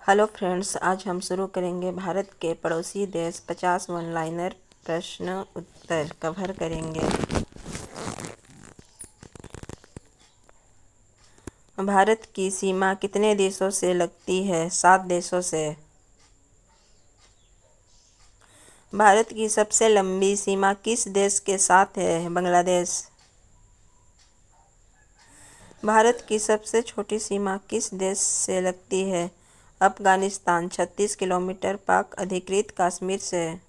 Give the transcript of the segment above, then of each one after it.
Hello friends, आज हम शुरू करेंगे भारत के पड़ोसी देश 50 वन लाइनर प्रश्न उत्तर कवर करेंगे। भारत की सीमा कितने देशों से लगती है? 7 देशों से। भारत की सबसे लंबी सीमा किस देश के साथ है? बांग्लादेश। भारत की सबसे छोटी सीमा किस देश से लगती है? अफगानिस्तान। 36 किलोमीटर पाक अधिकृत कश्मीर से।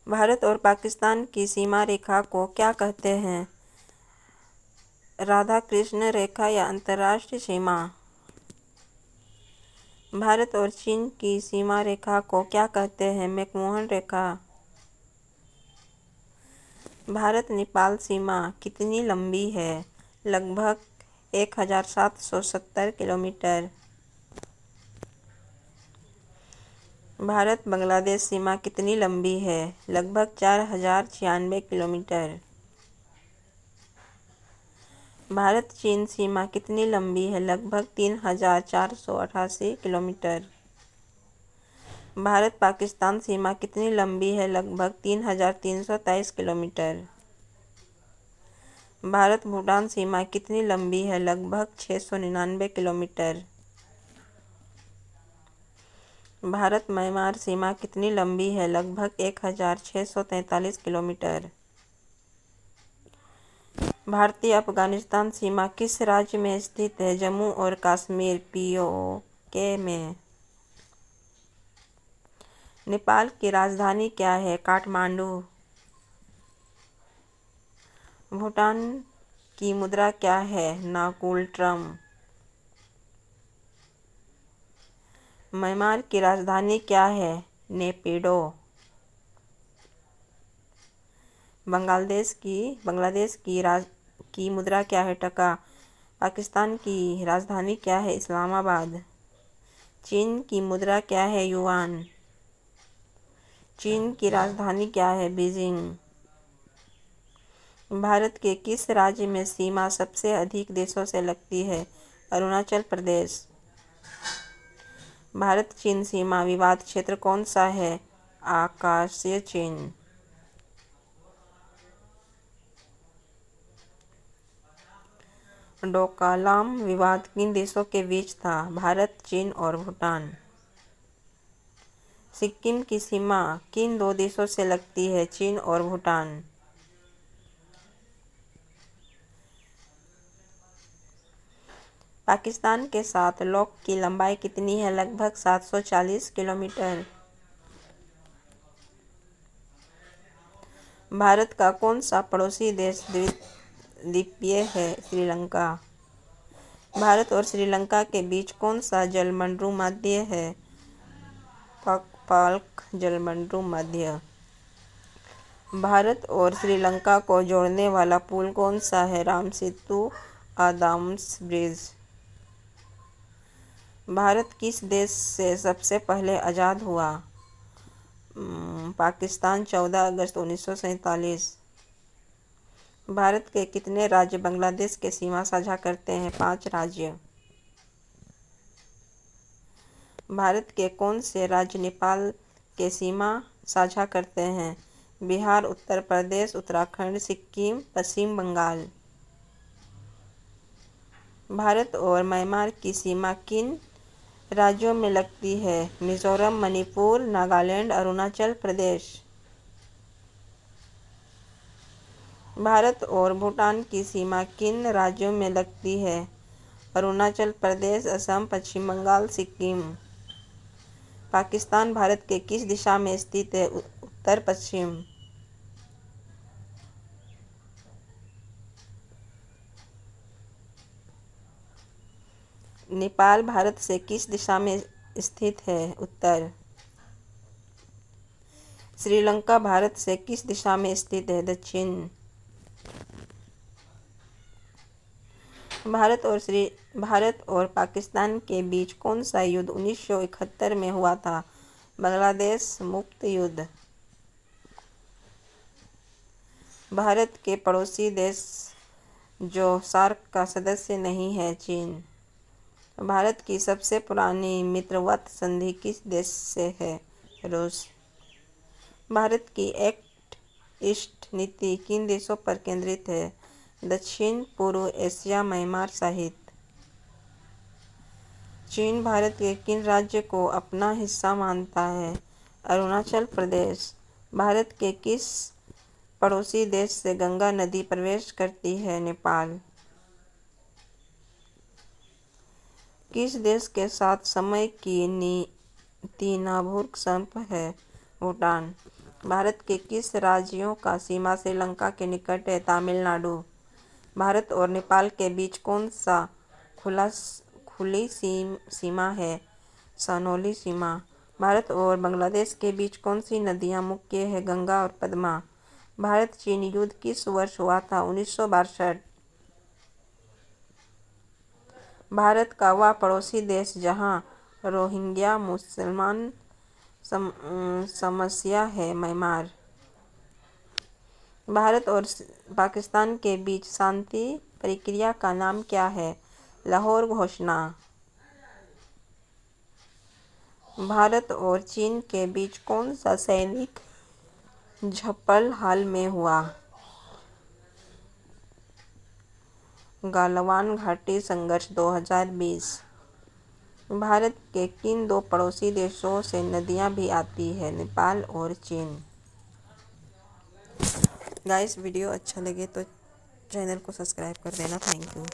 भारत और पाकिस्तान की सीमा रेखा को क्या कहते हैं? राधा कृष्ण रेखा या अंतर्राष्ट्रीय सीमा? भारत और चीन की सीमा रेखा को क्या कहते हैं? मैकमोहन रेखा। भारत नेपाल सीमा कितनी लंबी है? लगभग 1770 किलोमीटर। भारत बांग्लादेश सीमा कितनी लंबी है? लगभग 4096 किलोमीटर। भारत चीन सीमा कितनी लंबी है? लगभग 3488 किलोमीटर। भारत पाकिस्तान सीमा कितनी लंबी है? लगभग 3323 किलोमीटर। भारत भूटान सीमा कितनी लंबी है? लगभग 699 किलोमीटर। भारत म्यांमार सीमा कितनी लंबी है? लगभग 1643 किलोमीटर। भारतीय अफगानिस्तान सीमा किस राज्य में स्थित है? जम्मू और कश्मीर पीओके में। नेपाल की राजधानी क्या है? काठमांडू। भूटान की मुद्रा क्या है? नाकुलट्रम। म्यांमार की राजधानी क्या है? नेपिडो। बांग्लादेश की मुद्रा क्या है? टका। पाकिस्तान की राजधानी क्या है? इस्लामाबाद। चीन की मुद्रा क्या है? युआन। चीन की राजधानी क्या है? बीजिंग। भारत के किस राज्य में सीमा सबसे अधिक देशों से लगती है? अरुणाचल प्रदेश। भारत चीन सीमा विवाद क्षेत्र कौन सा है? आकाशीय चीन। डोकलाम विवाद किन देशों के बीच था? भारत, चीन और भूटान। सिक्किम की सीमा किन दो देशों से लगती है? चीन और भूटान। पाकिस्तान के साथ लॉक की लंबाई कितनी है? लगभग 740 किलोमीटर। भारत का कौन सा पड़ोसी देश द्वीपीय है? श्रीलंका। भारत और श्रीलंका के बीच कौन सा जलमंडल है? पाल्क जलमंडल। भारत और श्रीलंका को जोड़ने वाला पुल कौन सा है? राम सेतु, आदाम्स ब्रिज। भारत किस देश से सबसे पहले आज़ाद हुआ? पाकिस्तान। 14 अगस्त 1947। भारत के कितने राज्य बांग्लादेश के सीमा साझा करते हैं? 5 राज्य। भारत के कौन से राज्य नेपाल के सीमा साझा करते हैं? बिहार, उत्तर प्रदेश, उत्तराखंड, सिक्किम, पश्चिम बंगाल। भारत और म्यांमार की सीमा किन राज्यों में लगती है? मिजोरम, मणिपुर, नागालैंड, अरुणाचल प्रदेश। भारत और भूटान की सीमा किन राज्यों में लगती है? अरुणाचल प्रदेश, असम, पश्चिम बंगाल, सिक्किम। पाकिस्तान भारत के किस दिशा में स्थित है? उत्तर पश्चिम। नेपाल भारत से किस दिशा में स्थित है? उत्तर। श्रीलंका भारत से किस दिशा में स्थित है? दक्षिण। भारत और पाकिस्तान के बीच कौन सा युद्ध 1971 में हुआ था? बांग्लादेश मुक्त युद्ध। भारत के पड़ोसी देश जो सार्क का सदस्य नहीं है? चीन। भारत की सबसे पुरानी मित्रवत संधि किस देश से है? रूस। भारत की एक्ट ईस्ट नीति किन देशों पर केंद्रित है? दक्षिण पूर्व एशिया, म्यांमार सहित। चीन भारत के किन राज्य को अपना हिस्सा मानता है? अरुणाचल प्रदेश। भारत के किस पड़ोसी देश से गंगा नदी प्रवेश करती है? नेपाल। किस देश के साथ समय की नीति नभूर्क संप है? भूटान। भारत के किस राज्यों का सीमा श्रीलंका के निकट है? तमिलनाडु। भारत और नेपाल के बीच कौन सा खुली सीमा है? सनोली सीमा। भारत और बांग्लादेश के बीच कौन सी नदियां मुख्य है? गंगा और पद्मा। भारत चीन युद्ध किस वर्ष हुआ था? 1962। भारत का वह पड़ोसी देश जहां रोहिंग्या मुसलमान समस्या है? म्यांमार। भारत और पाकिस्तान के बीच शांति प्रक्रिया का नाम क्या है? लाहौर घोषणा। भारत और चीन के बीच कौन सा सैनिक झड़प हाल में हुआ? गलवान घाटी संघर्ष 2020। भारत के किन दो पड़ोसी देशों से नदियां भी आती हैं? नेपाल और चीन। गाइस, वीडियो अच्छा लगे तो चैनल को सब्सक्राइब कर देना। Thank you.